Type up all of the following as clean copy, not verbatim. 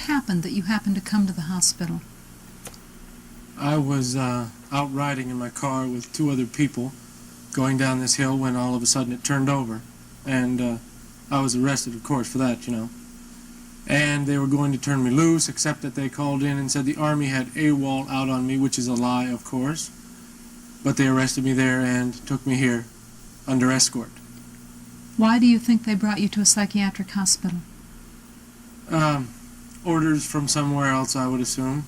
happened that you happened to come to the hospital? I was out riding in my car with two other people going down this hill when all of a sudden it turned over. And I was arrested, of course, for that, you know. And they were going to turn me loose, except that they called in and said the Army had AWOL out on me, which is a lie, of course. But they arrested me there and took me here under escort. Why do you think they brought you to a psychiatric hospital? Orders from somewhere else, I would assume.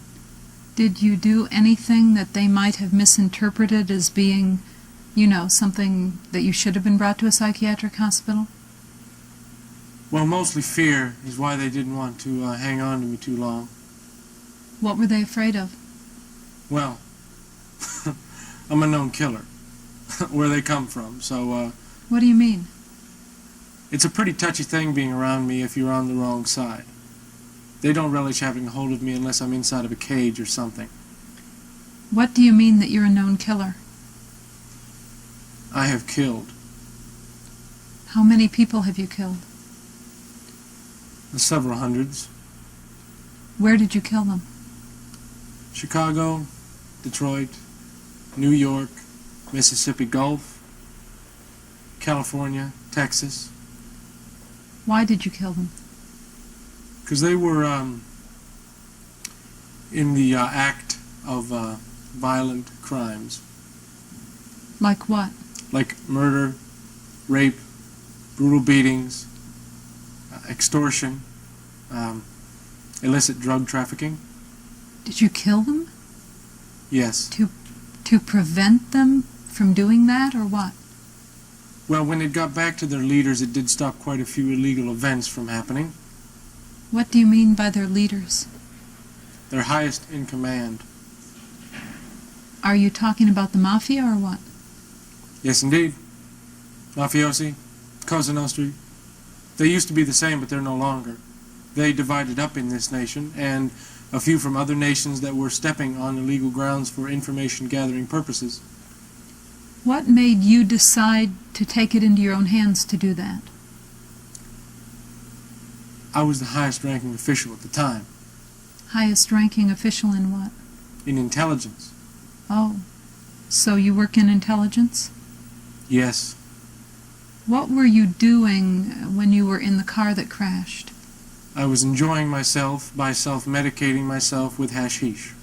Did you do anything that they might have misinterpreted as being, you know, something that you should have been brought to a psychiatric hospital? Well, mostly fear is why they didn't want to hang on to me too long. What were they afraid of? Well, I'm a known killer, where they come from, so... What do you mean? It's a pretty touchy thing being around me if you're on the wrong side. They don't relish having a hold of me unless I'm inside of a cage or something. What do you mean that you're a known killer? I have killed. How many people have you killed? Several hundreds. Where did you kill them? Chicago, Detroit, New York, Mississippi Gulf, California, Texas. Why did you kill them? Because they were in the act of violent crimes. Like what? Like murder, rape, brutal beatings, extortion, illicit drug trafficking. Did you kill them? Yes. To prevent them from doing that, or what? Well, when it got back to their leaders, it did stop quite a few illegal events from happening. What do you mean by their leaders? Their highest in command. Are you talking about the mafia or what? Yes, indeed. Mafiosi, Cosa Nostra. They used to be the same, but they're no longer. They divided up in this nation, and a few from other nations that were stepping on illegal grounds for information-gathering purposes. What made you decide to take it into your own hands to do that? I was the highest-ranking official at the time. Highest-ranking official in what? In intelligence. Oh, so you work in intelligence? Yes. What were you doing when you were in the car that crashed? I was enjoying myself by self-medicating myself with hashish.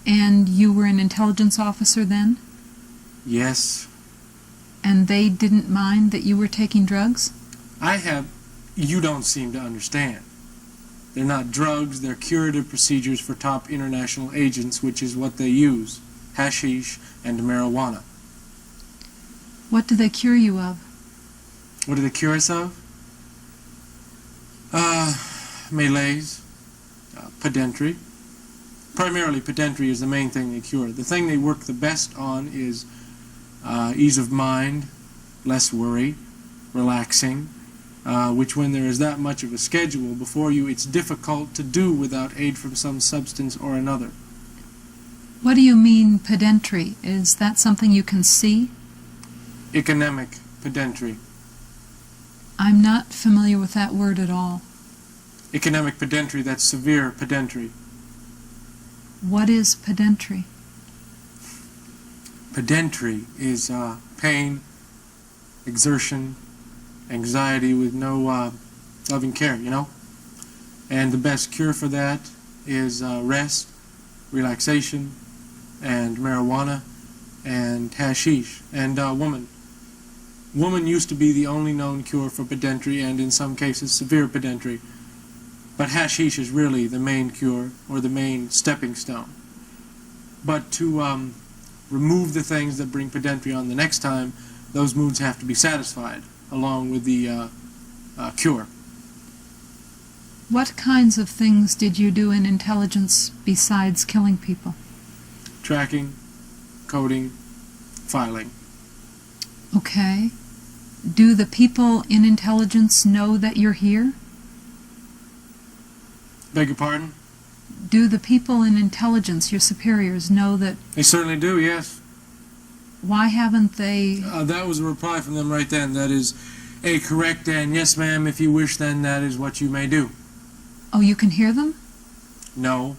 And you were an intelligence officer then? Yes. And they didn't mind that you were taking drugs? You don't seem to understand. They're not drugs, they're curative procedures for top international agents, which is what they use. Hashish and marijuana. What do they cure you of? What do they cure us of? Malaise, pedantry. Primarily, pedantry is the main thing they cure. The thing they work the best on is ease of mind, less worry, relaxing, which when there is that much of a schedule before you, it's difficult to do without aid from some substance or another. What do you mean, pedantry? Is that something you can see? Economic pedantry. I'm not familiar with that word at all. Economic pedantry, that's severe pedantry. What is pedantry? Pedantry is pain, exertion, anxiety with no loving care, you know? And the best cure for that is rest, relaxation, and marijuana, and hashish, and woman. Woman used to be the only known cure for pedantry, and in some cases severe pedantry. But hashish is really the main cure, or the main stepping stone. But to remove the things that bring pedantry on the next time, those moods have to be satisfied, along with the cure. What kinds of things did you do in intelligence besides killing people? Tracking, coding, filing. Okay. Do the people in intelligence know that you're here? Beg your pardon? Do the people in intelligence, your superiors, know that... They certainly do, yes. Why haven't they... That was a reply from them right then. That is a correct and yes, ma'am, if you wish, then that is what you may do. Oh, you can hear them? No.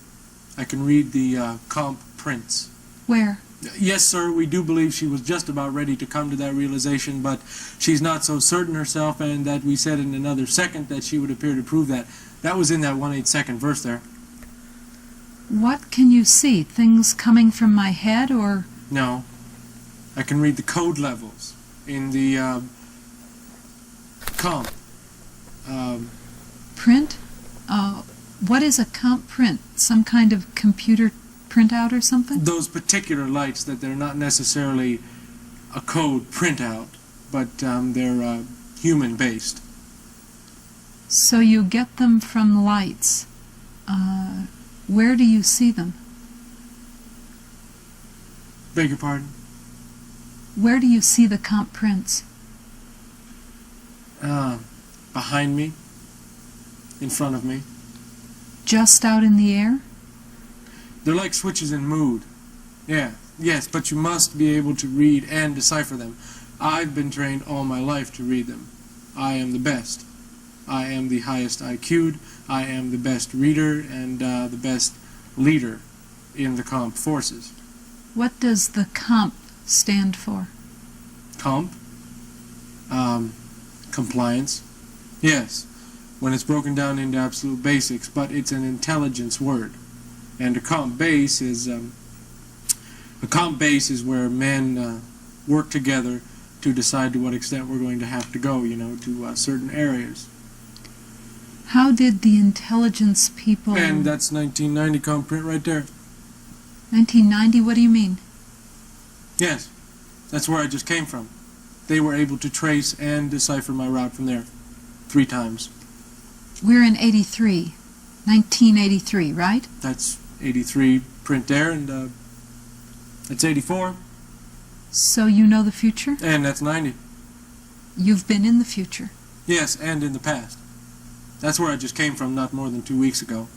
I can read the comp prints. Where? Yes, sir, we do believe she was just about ready to come to that realization, but she's not so certain herself, and that we said in another second that she would appear to prove that. That was in that 1/82nd verse there. What can you see? Things coming from my head, or... No. I can read the code levels in the comp. Print? What is a comp print? Some kind of computer printout or something? Those particular lights that they're not necessarily a code printout, but they're human-based. So you get them from lights. Where do you see them? Beg your pardon? Where do you see the comp prints? Behind me, in front of me. Just out in the air? They're like switches in mood. Yeah, yes, but you must be able to read and decipher them. I've been trained all my life to read them. I am the best. I am the highest IQ'd. I am the best reader and the best leader in the comp forces. What does the comp stand for? Comp? Compliance? Yes, when it's broken down into absolute basics, but it's an intelligence word. And a comp base is where men work together to decide to what extent we're going to have to go, to certain areas. How did the intelligence people... And that's 1990 comp print right there. 1990? What do you mean? Yes, that's where I just came from. They were able to trace and decipher my route from there 3 times. We're in 83. 1983, right? That's 83 print there, and that's 84. So you know the future? And that's 90. You've been in the future. Yes, and in the past. That's where I just came from not more than 2 weeks ago.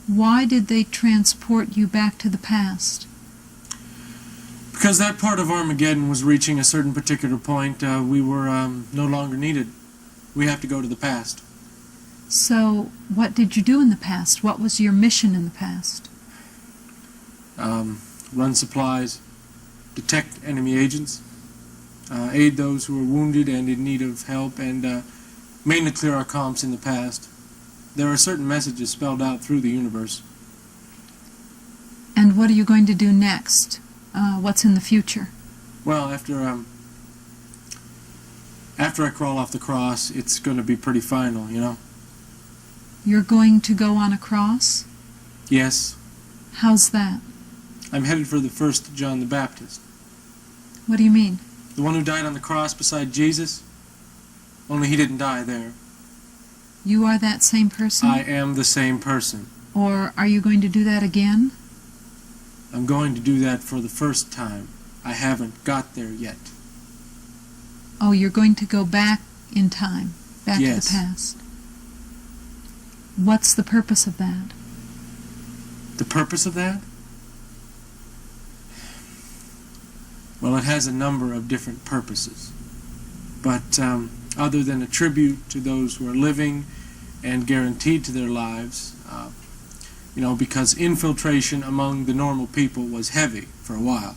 Why did they transport you back to the past? Because that part of Armageddon was reaching a certain particular point. We were no longer needed. We have to go to the past. So, what did you do in the past? What was your mission in the past? Run supplies, detect enemy agents, aid those who are wounded and in need of help, and mainly clear our comps in the past. There are certain messages spelled out through the universe. And what are you going to do next? What's in the future? Well, after I crawl off the cross, it's going to be pretty final, You're going to go on a cross? Yes. How's that? I'm headed for the first John the Baptist. What do you mean? The one who died on the cross beside Jesus, only he didn't die there. You are that same person? I am the same person. Or are you going to do that again? I'm going to do that for the first time. I haven't got there yet. Oh, you're going to go back in time, back Yes. to the past. What's the purpose of that? The purpose of that? Well, it has a number of different purposes. But other than a tribute to those who are living and guaranteed to their lives, because infiltration among the normal people was heavy for a while.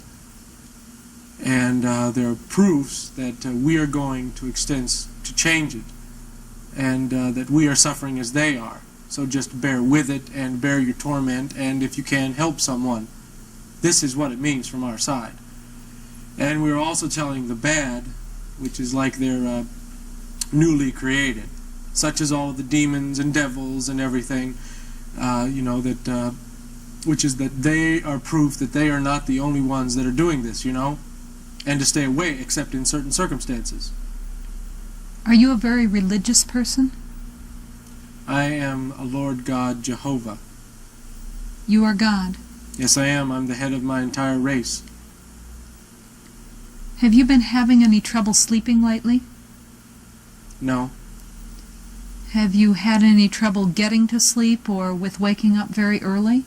And there are proofs that we are going to extend to change it, and that we are suffering as they are. So just bear with it and bear your torment, and if you can, help someone. This is what it means from our side. And we're also telling the bad, which is like they're newly created, such as all the demons and devils and everything, which is that they are proof that they are not the only ones that are doing this, and to stay away except in certain circumstances. Are you a very religious person? I am a Lord God Jehovah. You are God. Yes, I am. I'm the head of my entire race. Have you been having any trouble sleeping lately? No. Have you had any trouble getting to sleep or with waking up very early?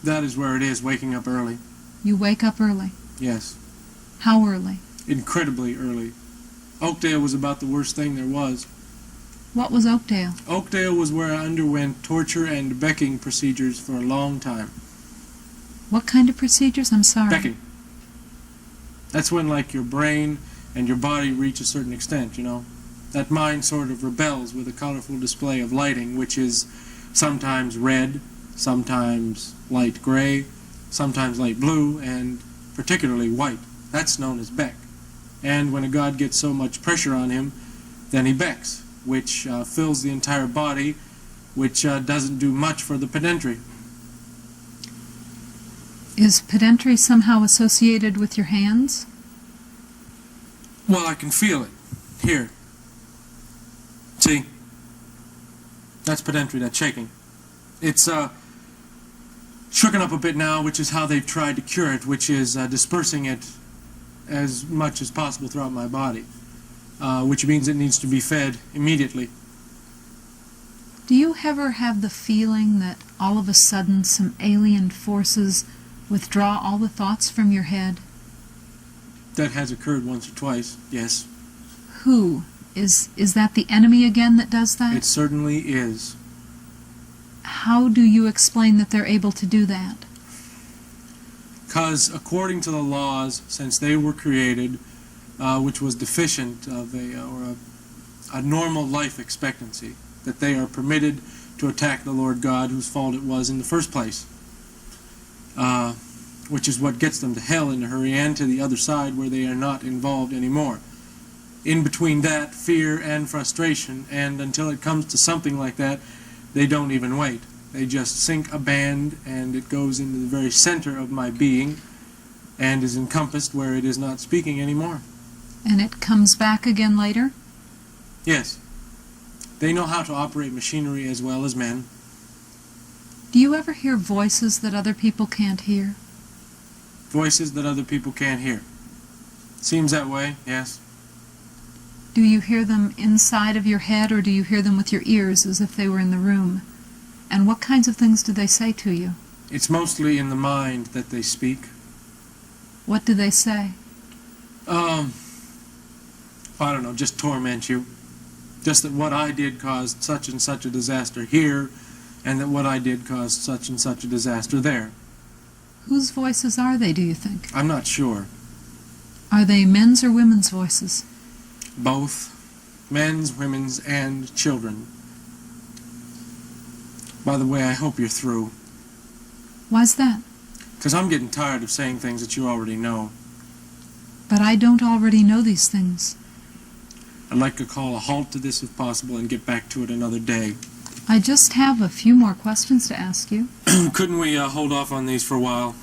That is where it is, waking up early. You wake up early. Yes. How early? Incredibly early. Oakdale was about the worst thing there was. What was Oakdale? Oakdale was where I underwent torture and becking procedures for a long time. What kind of procedures? I'm sorry. Becking. That's when, like, your brain and your body reach a certain extent, you know. That mind sort of rebels with a colorful display of lighting, which is sometimes red, sometimes light gray, sometimes light blue, and particularly white. That's known as beck. And when a god gets so much pressure on him, then he becks, which fills the entire body, which doesn't do much for the pedentry. Is pedentry somehow associated with your hands? Well, I can feel it. Here. See? That's pedentry, that's shaking. It's shooken up a bit now, which is how they've tried to cure it, which is dispersing it as much as possible throughout my body, which means it needs to be fed immediately. Do you ever have the feeling that all of a sudden some alien forces withdraw all the thoughts from your head? That has occurred once or twice, yes. Who? Is that the enemy again that does that? It certainly is. How do you explain that they're able to do that? Because according to the laws, since they were created, which was deficient of a normal life expectancy, that they are permitted to attack the Lord God, whose fault it was in the first place, which is what gets them to hell in a hurry and to the other side where they are not involved anymore. In between that, fear and frustration, and until it comes to something like that, they don't even wait. They just sink a band, and it goes into the very center of my being, and is encompassed where it is not speaking anymore. And it comes back again later? Yes. They know how to operate machinery as well as men. Do you ever hear voices that other people can't hear? Voices that other people can't hear. Seems that way, yes. Do you hear them inside of your head, or do you hear them with your ears as if they were in the room? And what kinds of things do they say to you? It's mostly in the mind that they speak. What do they say? I don't know, just torment you. Just that what I did caused such and such a disaster here, and that what I did caused such and such a disaster there. Whose voices are they, do you think? I'm not sure. Are they men's or women's voices? Both. Men's, women's, and children. By the way, I hope you're through. Why's that? Because I'm getting tired of saying things that you already know. But I don't already know these things. I'd like to call a halt to this if possible and get back to it another day. I just have a few more questions to ask you. Couldn't we hold off on these for a while?